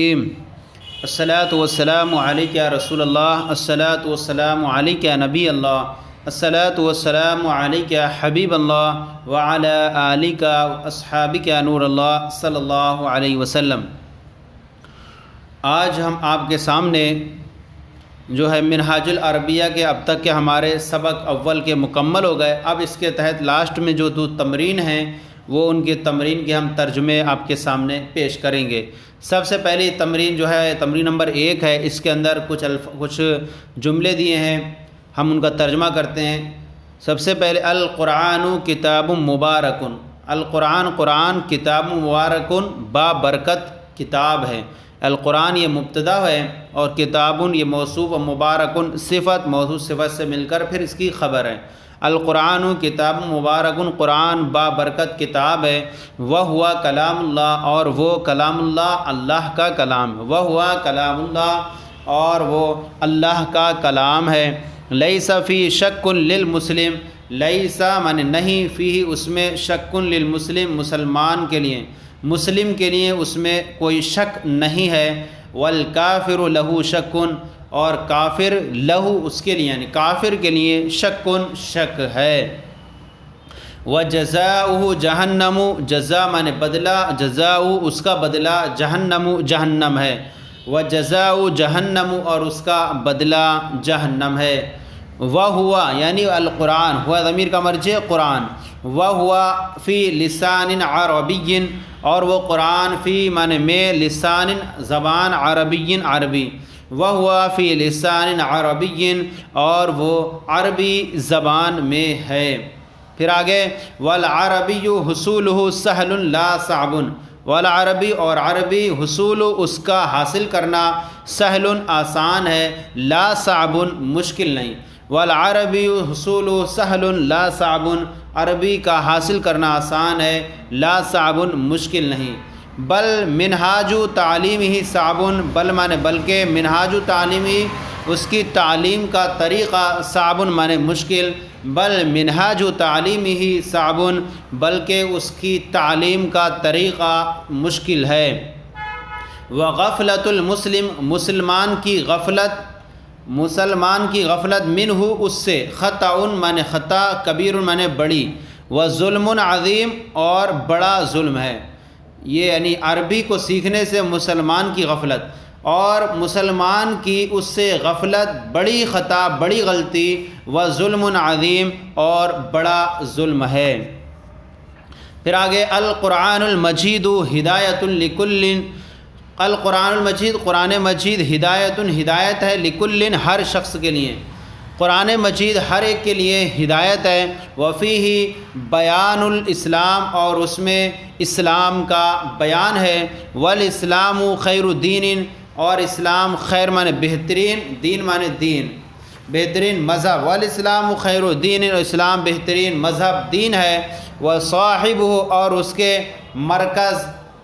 الصلاۃ والسلام علیک یا رسول اللہ، الصلاۃ والسلام علیک یا نبی اللہ، الصلاۃ والسلام علیک یا حبیب اللہ وعلی آلک واصحابک یا نور اللہ صلی اللہ علیہ وسلم۔ آج ہم آپ کے سامنے جو ہے منہاج العربیہ کے اب تک کے ہمارے سبق اول کے مکمل ہو گئے۔ اب اس کے تحت لاسٹ میں جو دو تمرین ہیں وہ ان کی تمرین کے ہم ترجمے آپ کے سامنے پیش کریں گے۔ سب سے پہلی تمرین جو ہے تمرین نمبر 1 ہے، اس کے اندر کچھ جملے دیے ہیں، ہم ان کا ترجمہ کرتے ہیں۔ سب سے پہلے القرآن کتاب مبارک، قرآن کتاب مبارک بابرکت کتاب ہے۔ القرآن یہ مبتدا ہے اور کتاب یہ موصوف و مبارکن صفت موصوف صفت سے مل کر پھر اس کی خبر ہے۔ القرآن کتاب مبارک، قرآن بابرکت کتاب ہے۔ وہو کلام اللہ، اور وہ کلام اللہ اللہ کا کلام ہے۔ وہو کلام اللہ، اور وہ اللہ کا کلام ہے۔ لیس فی شک للمسلم، لیس من نہیں، فی اس میں شک للمسلم مسلمان کے لیے، مسلم کے لیے اس میں کوئی شک نہیں ہے۔ والکافر لہ شک، اور کافر لہو اس کے لیے یعنی کافر کے لیے شک ہے۔ وجزاؤہ جہنم، جزا معنی بدلہ، جزاؤ اس کا بدلہ، جہنم ہے۔ وجزاؤ جہنم، اور اس کا بدلہ جہنم ہے۔ وہوا یعنی القرآن، ہوا ضمیر کا مرجع قرآن، وہوا فی لسان عربی، اور وہ قرآن فی معنی میں، لسان زبان، عربی عربی، وہوا فی لسان عربی، اور وہ عربی زبان میں ہے۔ پھر آگے والعربی حصولہ سہل لا صعب، والعربی اور عربی حصول اس کا حاصل کرنا سہل آسان ہے، لا صعب مشکل نہیں۔ والعربی حصول سہل لا صعب، عربی کا حاصل کرنا آسان ہے، لا صعب مشکل نہیں۔ بل منہاج تعلیم ہی صعب، بل معنی بلکہ، منہاج تعلیم ہی اس کی تعلیم کا طریقہ، صعب معنی مشکل، بل منہاج تعلیم ہی صعب، بلکہ اس کی تعلیم کا طریقہ مشکل ہے۔ وغفلۃ المسلم، مسلمان کی غفلت منہ اس سے، خطأ معنی خطا، کبیر معنی بڑی، وظلم عظیم اور بڑا ظلم ہے۔ یہ یعنی عربی کو سیکھنے سے مسلمان کی غفلت، اور مسلمان کی اس سے غفلت بڑی خطا، بڑی غلطی، وظلم عظیم اور بڑا ظلم ہے۔ پھر آگے القرآن المجید ہدایت لکل، القرآن المجید قرآن مجید ہدایت ہے، لکل ہر شخص کے لیے، قرآن مجید ہر ایک کے لیے ہدایت ہے۔ وفیہ بیان الاسلام، اور اس میں اسلام کا بیان ہے۔ والاسلام خیر دین، اور اسلام خیر معنی بہترین، دین معنی دین، بہترین مذہب۔ والاسلام خیر دین، اسلام بہترین مذہب دین ہے۔ وصاحب، اور اس کے مرکز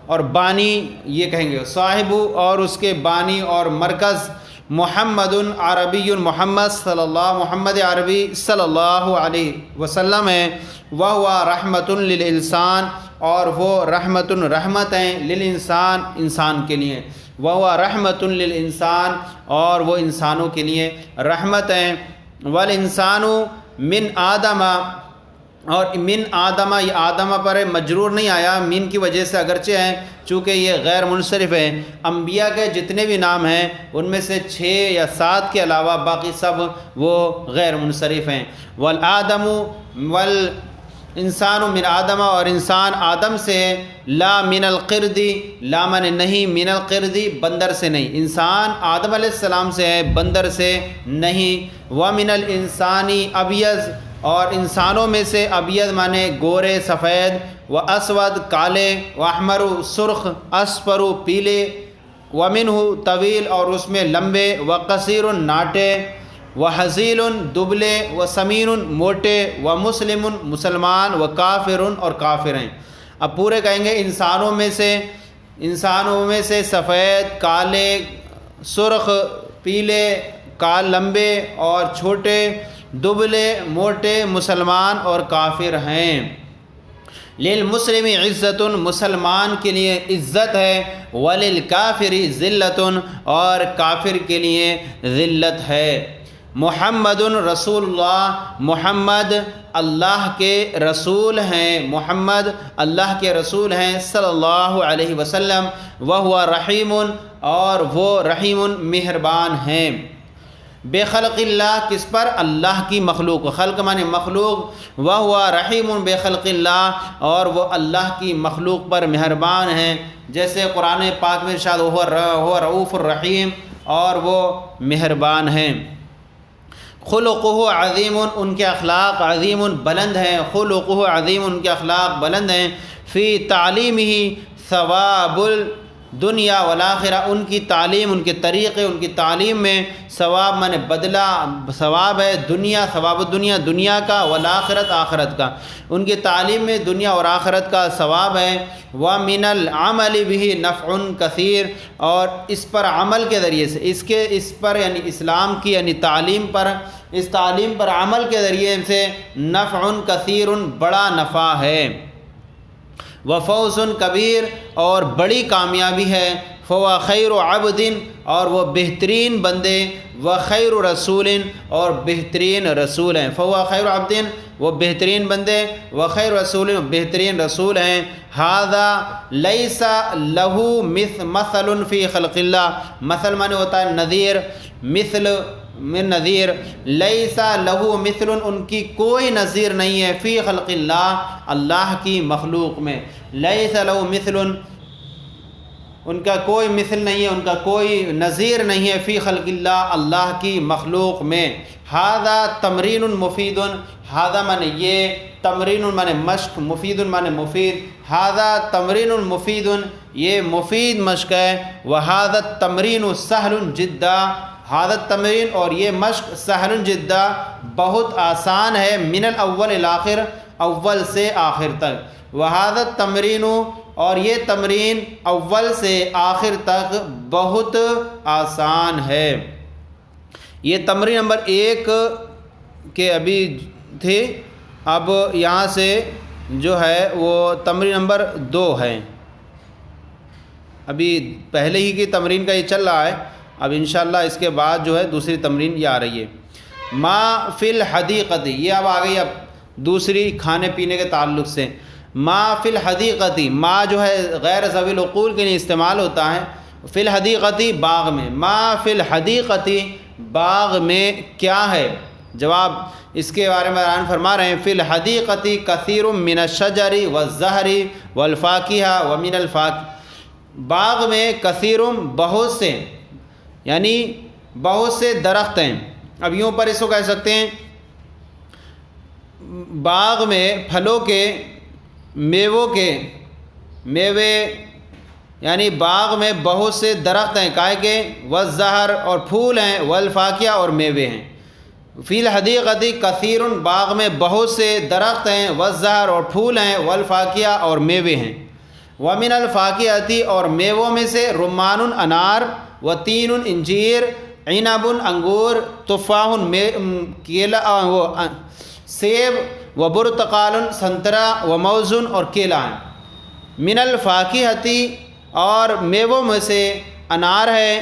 اور بانی، یہ کہیں گے صاحب اور اس کے بانی اور مرکز، محمد عربی، محمد عربی صلی اللہ علیہ وسلم ہے۔ وہو رحمت للانسان، اور وہ رحمت ہیں للانسان انسان کے لیے، وہو رحمت للانسان، اور وہ انسانوں کے لیے رحمت ہیں۔ والانسان من آدم، اور من آدم، یہ آدم پر مجرور نہیں آیا، من کی وجہ سے اگرچہ ہیں چونکہ یہ غیر منصرف ہے۔ انبیاء کے جتنے بھی نام ہیں ان میں سے 6 یا 7 کے علاوہ باقی سب وہ غیر منصرف ہیں۔ والآدم والانسان من آدم، اور انسان آدم سے، لا من القرد، لا من نہیں، من القرد بندر سے نہیں، انسان آدم علیہ السلام سے ہے، بندر سے نہیں۔ ومن الانسانی ابیض، اور انسانوں میں سے ابیض مانے گورے سفید، و اسود کالے، و احمر سرخ، اصفر پیلے، ومنہ طویل، اور اس میں لمبے، و قصیر ناٹے، و حزیل دبلے، و سمین موٹے، و مسلم مسلمان، و کافر اور کافر ہیں۔ اب پورے کہیں گے انسانوں میں سے سفید، کالے، سرخ، پیلے، لمبے اور چھوٹے، دبلے، موٹے، مسلمان اور کافر ہیں۔ للمسلم عزت، مسلمان کے لیے عزت ہے، وللکافر ذلت، اور کافر کے لیے ذلت ہے۔ محمد رسول اللہ، محمد اللہ کے رسول ہیں، محمد اللہ کے رسول ہیں صلی اللہ علیہ وسلم، وہو رحیم، اور وہ رحیم مہربان ہیں۔ بے خلق اللہ، کس پر؟ اللہ کی مخلوق، خلق مانے مخلوق، وہو رحیم بے خلق اللہ، اور وہ اللہ کی مخلوق پر مہربان ہیں، جیسے قرآن پاک میں ارشاد ہو رؤوف الرحیم، اور وہ مہربان ہیں۔ خلقہ عظیم، ان کے اخلاق عظیم بلند ہیں، خلقہ عظیم، ان کے اخلاق بلند ہیں۔ فی تعلیمہ ثواب الدنیا والآخرہ، ان کی تعلیم، ان کے طریقے، ان کی تعلیم میں ثواب مانے بدلہ، ثواب ہے دنیا، ثواب الدنیا، دنیا کا، والآخرت، آخرت کا، ان کی تعلیم میں دنیا اور آخرت کا ثواب ہے۔ وَمِنَ الْعَمَلِ بِهِ نَفْعٌ كَثِيرٌ، اور اس پر عمل کے ذریعے سے، اس پر یعنی اسلام کی یعنی تعلیم پر، اس تعلیم پر عمل کے ذریعے سے نفع کثیر، بڑا نفع ہے۔ وفوز کبیر، اور بڑی کامیابی ہے۔ فوا خیر عبد، اور وہ بہترین بندے، وخیر رسول، اور بہترین رسول ہیں۔ فوا خیر عبد، وہ بہترین بندے، وخیر رسول، بہترین رسول ہیں۔ ھذا لیس لہ مثل فی خلق اللہ، مثل مانے ہوتا ہے نظیر، مثل من نظیر، لیس لہ مثل، ان کی کوئی نظیر نہیں ہے، فی خلق اللہ، اللہ کی مخلوق میں، لیس لہ مثل، ان کا کوئی مثل نہیں ہے، ان کا کوئی نظیر نہیں ہے، فی خلق اللہ، اللہ کی مخلوق میں۔ ھذا تمرین مفید، ھذا مانے یہ، تمرین مانے مشق، مفید مانے مفید، ھذا تمرین مفید، یہ مفید مشق ہے۔ وھذا التمرین سہل جدا، ھذا التمرین، اور یہ مشق سہل جدا، بہت آسان ہے، من الاول الاخر، اول سے آخر تک۔ وھذا التمرین، اور یہ تمرین اول سے آخر تک بہت آسان ہے۔ یہ تمرین نمبر 1 کے ابھی تھی، اب یہاں سے جو ہے وہ تمرین نمبر 2 ہے، ابھی پہلے ہی کی تمرین کا یہ چل رہا ہے، اب انشاءاللہ اس کے بعد جو ہے دوسری تمرین یہ آ رہی ہے۔ ما فی الحدیقۃ، یہ اب آ گئی اب دوسری کھانے پینے کے تعلق سے۔ ما فی الحدیقۃ، ما جو ہے غیر ذوی العقول کے لیے استعمال ہوتا ہے، فی الحدیقۃ باغ میں، ما فی الحدیقۃ باغ میں کیا ہے؟ جواب اس کے بارے میں بیان فرما رہے ہیں، فی الحدیقۃ کثیر من الشجر والزہر والفاکہہ ومن الفاکہہ، باغ میں کثیر بہت سے، یعنی بہت سے درخت ہیں، اب یوں پر اس کو کہہ سکتے ہیں باغ میں پھلوں کے، میووں کے، میوے، یعنی باغ میں بہت سے درخت ہیں، کائے کے، والزہر، اور پھول ہیں، والفاکہہ، اور میوے ہیں۔ فی الحدیقۃ کثیر، باغ میں بہت سے درخت ہیں، والزہر، اور پھول ہیں، والفاکہہ، اور میوے ہیں۔ ومن الفاکہۃ، اور میووں میں سے، رمان انار، وتین انجیر، عنب انگور، تفاح کیلا سیب، وبرتقال سنترا، وموز، اور کیلا ہیں۔ من الفاکہۃ، اور میووں میں سے انار ہے،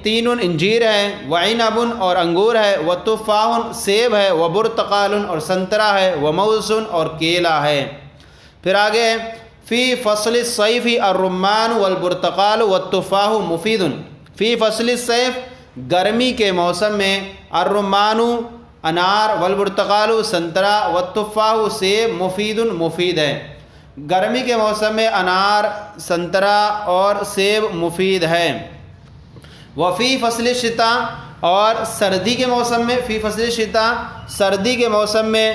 تین انجیر ہے، وعنب، اور انگور ہے، وتفاح سیب ہے، وبرتقال، اور سنترا ہے، وموز، اور کیلا ہے۔ پھر آگے فی فصل الصیف الرمان والبرتقال والتفاح مفید، فی فصل الصیف گرمی کے موسم میں، الرمان انار، والبرتقال سنترا، والتفاح سیب، مفید مفید ہے، گرمی کے موسم میں انار، سنترا اور سیب مفید ہے۔ وفی فصل الشتاء، اور سردی کے موسم میں، فی فصل الشتاء سردی کے موسم میں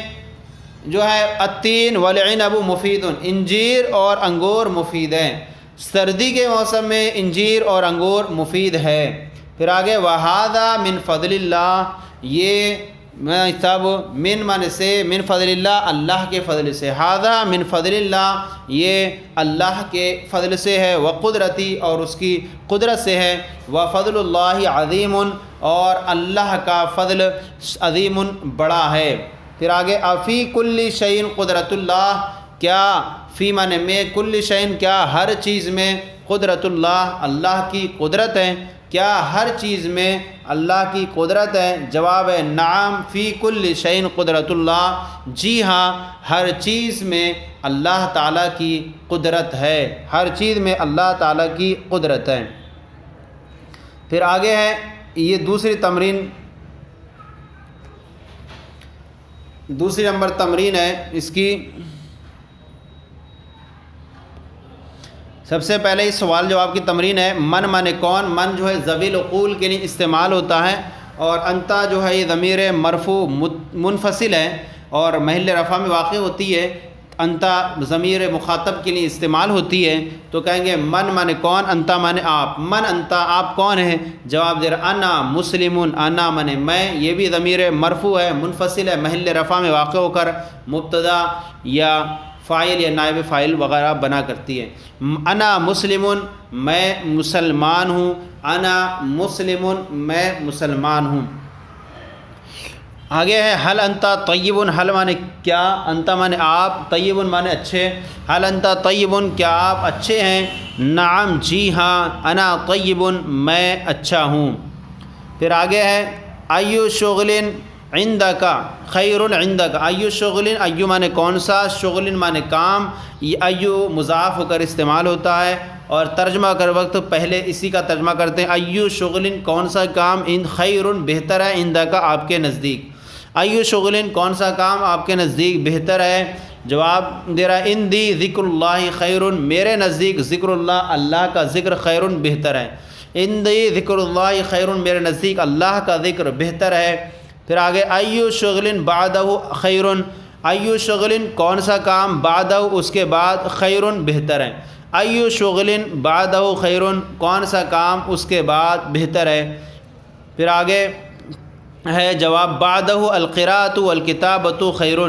جو ہے، التین والعنب مفید، انجیر اور انگور مفید ہیں، سردی کے موسم میں انجیر اور انگور مفید ہے۔ پھر آگے وھذا من فضل اللہ، یہ سب من مانے سے، من فضل اللہ، اللہ کے فضل سے، ھذا من فضل اللہ، یہ اللہ کے فضل سے ہے، وقدرتی، اور اس کی قدرت سے ہے، وفضل اللہ عظیم، اور اللہ کا فضل عظیم بڑا ہے۔ پھر آگے افی کل شیء قدرت اللہ، کیا فی معنی میں کل شین کیا ہر چیز میں قدرت اللہ اللہ کی قدرت ہے، کیا ہر چیز میں اللہ کی قدرت ہے؟ جواب ہے نعم فی کل شین قدرت اللہ، جی ہاں ہر چیز میں اللہ تعالیٰ کی قدرت ہے، ہر چیز میں اللہ تعالیٰ کی قدرت ہے۔ پھر آگے ہے یہ دوسری تمرین، دوسری نمبر تمرین ہے اس کی۔ سب سے پہلے اس سوال جواب کی تمرین ہے، من مانے کون، من جو ہے ذوی العقول کے لیے استعمال ہوتا ہے، اور انتا جو ہے یہ ضمیر مرفوع منفصل ہے اور محل رفع میں واقع ہوتی ہے، انتا ضمیر مخاطب کے لیے استعمال ہوتی ہے، تو کہیں گے من مانے کون، انتا مانے آپ، من انتا آپ کون ہیں؟ جواب دے رہا انا مسلمون، انا مانے میں، یہ بھی ضمیر مرفوع ہے منفصل ہے، محل رفع میں واقع ہو کر مبتدا یا فاعل یا نائب فاعل وغیرہ بنا کرتی ہے۔ انا مسلمون میں مسلمان ہوں، انا مسلمون میں مسلمان ہوں۔ آگے ہے حل انتا طیبن، حل مانے کیا، انتا مانے آپ، طیبن مانے اچھے، حل انتا طیبن کیا آپ اچھے ہیں؟ نعم جی ہاں، انا طیبن میں اچھا ہوں۔ پھر آگے ہے ایو شغلن عندک خیر عندک، ایو شغلن، ایو مانے کون سا، شغلن مانے کام، یہ ایو مضاف ہو کر استعمال ہوتا ہے اور ترجمہ کر وقت پہلے اسی کا ترجمہ کرتے ہیں، ایو شغلن کون سا کام، ان خیر بہتر ہے، عندک آپ کے نزدیک، ایو شغلن کون سا کام آپ کے نزدیک بہتر ہے؟ جواب دے رہا ہے اندی ذکر اللہ خیر، میرے نزدیک ذکر اللہ، اللہ کا ذکر خیر بہتر ہے، اندی ذکر اللہ خیر، میرے نزدیک اللہ کا ذکر بہتر ہے۔ پھر آگے ایو شغلن بعدہ خیر، ایو شغلن کون سا کام، بعدہ اس کے بعد، خیر بہتر ہے، ایو شغلن بعدہ خیر کون سا کام اس کے بعد بہتر ہے۔ پھر آگے ہے جواب بعدہ القراءۃ والکتابۃ خیر،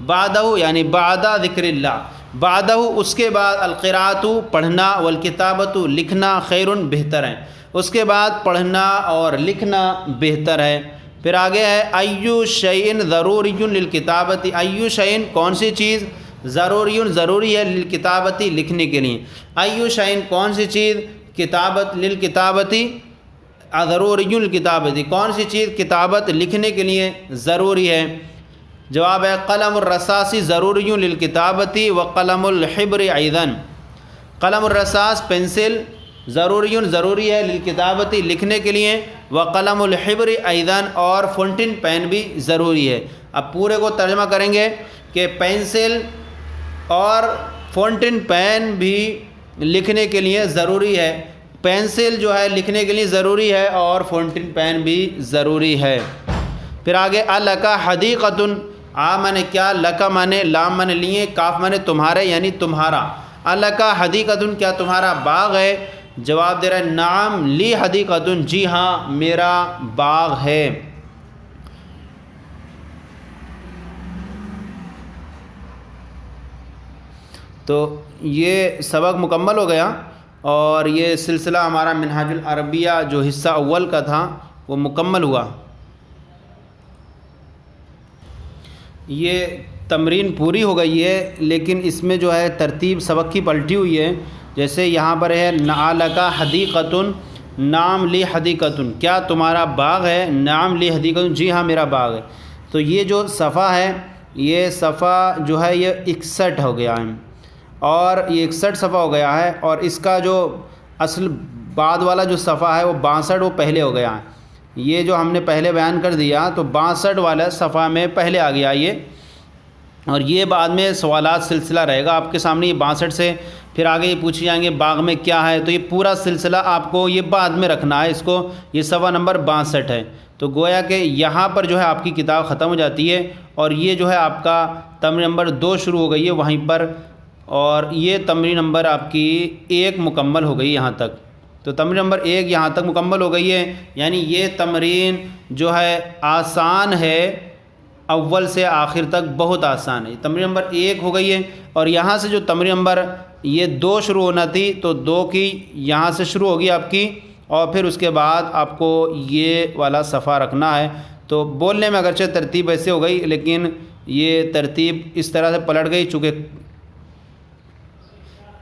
بعدہ یعنی بعد ذکر اللہ، بعدہ اس کے بعد، القراءۃ پڑھنا، والکتابۃ لکھنا، خیر بہتر ہے، اس کے بعد پڑھنا اور لکھنا بہتر ہے۔ پھر آگے ہے ایو شیء ضروری للکتابۃ، ایو شیء کون سی چیز، ضروری ہے، للکتابۃ لکھنے کے لیے، ایو شیء کون سی چیز، کتابت للکتابۃ ضروری للکتابۃ کون سی چیز کتابت لکھنے کے لیے ضروری ہے؟ جواب ہے قلم الرصاص ضروری للکتابۃ وقلم الحبر ایضا، قلم الرصاص پنسل ضروری ہے للکتابت لکھنے کے لیے، وقلم الحبر ایضا اور فونٹن پین بھی ضروری ہے۔ اب پورے کو ترجمہ کریں گے کہ پینسل اور فونٹن پین بھی لکھنے کے لیے ضروری ہے، پینسل جو ہے لکھنے کے لیے ضروری ہے اور فونٹن پین بھی ضروری ہے۔ پھر آگے الکا حدیقۃ، آ مانے کیا، لکا مانے لام مانے لیے، کاف مانے تمہارے یعنی تمہارا، الکا حدیقۃ کیا تمہارا باغ ہے؟ جواب دے رہا ہے نعم لی حدیقۃ، جی ہاں میرا باغ ہے۔ تو یہ سبق مکمل ہو گیا اور یہ سلسلہ ہمارا منہاج العربیہ جو حصہ اول کا تھا وہ مکمل ہوا۔ یہ تمرین پوری ہو گئی ہے لیکن اس میں جو ہے ترتیب سبق کی پلٹی ہوئی ہے، جیسے یہاں پر ہے نعلکا حدیقۃ، نعم لی حدیقۃ، کیا تمہارا باغ ہے؟ نعم لی حدیقۃ، جی ہاں میرا باغ ہے۔ تو یہ جو صفحہ ہے یہ صفحہ جو ہے یہ 61 ہو گیا ہے اور یہ 61 صفحہ ہو گیا ہے، اور اس کا جو اصل بعد والا جو صفحہ ہے وہ 62 وہ پہلے ہو گیا ہے۔ یہ جو ہم نے پہلے بیان کر دیا تو 62 والا صفحہ میں پہلے آ گیا یہ، اور یہ بعد میں سوالات سلسلہ رہے گا آپ کے سامنے، یہ 62 سے پھر آگے یہ پوچھے جائیں گے باغ میں کیا ہے، تو یہ پورا سلسلہ آپ کو یہ بعد میں رکھنا ہے، اس کو یہ صفحہ نمبر 62 ہے۔ تو گویا کہ یہاں پر جو ہے آپ کی کتاب ختم ہو جاتی ہے اور یہ جو ہے آپ کا تمرین نمبر 2 شروع ہو گئی ہے وہیں پر، اور یہ تمرین نمبر آپ کی 1 مکمل ہو گئی یہاں تک۔ تو تمرین نمبر 1 یہاں تک مکمل ہو گئی ہے، یعنی یہ تمرین جو ہے آسان ہے، اول سے آخر تک بہت آسان ہے۔ تمرین نمبر 1 ہو گئی ہے، اور یہاں سے جو تمرین نمبر یہ 2 شروع ہونا تھی تو 2 کی یہاں سے شروع ہوگی آپ کی، اور پھر اس کے بعد آپ کو یہ والا صفحہ رکھنا ہے۔ تو بولنے میں اگرچہ ترتیب ایسے ہو گئی لیکن یہ ترتیب اس طرح سے پلٹ گئی چونکہ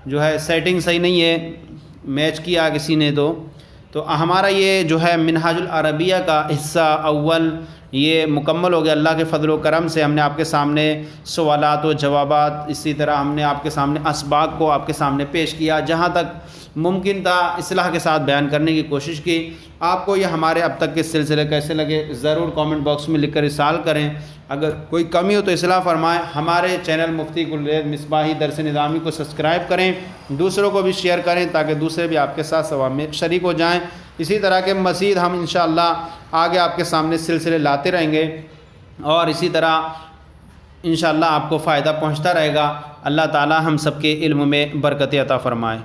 جو ہے سیٹنگ صحیح نہیں ہے، میچ کیا کسی نے تو ہمارا یہ جو ہے منہاج العربیہ کا حصہ اول یہ مکمل ہو گیا۔ اللہ کے فضل و کرم سے ہم نے آپ کے سامنے سوالات و جوابات، اسی طرح ہم نے آپ کے سامنے اسباق کو آپ کے سامنے پیش کیا، جہاں تک ممکن تھا اصلاح کے ساتھ بیان کرنے کی کوشش کی۔ آپ کو یہ ہمارے اب تک کے سلسلے کیسے لگے ضرور کامنٹ باکس میں لکھ کر ارسال کریں، اگر کوئی کمی ہو تو اصلاح فرمائیں۔ ہمارے چینل مفتی گلریز مصباحی درس نظامی کو سبسکرائب کریں، دوسروں کو بھی شیئر کریں تاکہ دوسرے بھی آپ کے ساتھ ثواب میں شریک ہو جائیں۔ اسی طرح کے مزید ہم انشاءاللہ آگے آپ کے سامنے سلسلے لاتے رہیں گے اور اسی طرح انشاءاللہ آپ کو فائدہ پہنچتا رہے گا۔ اللہ تعالی ہم سب کے علم میں برکت عطا فرمائے۔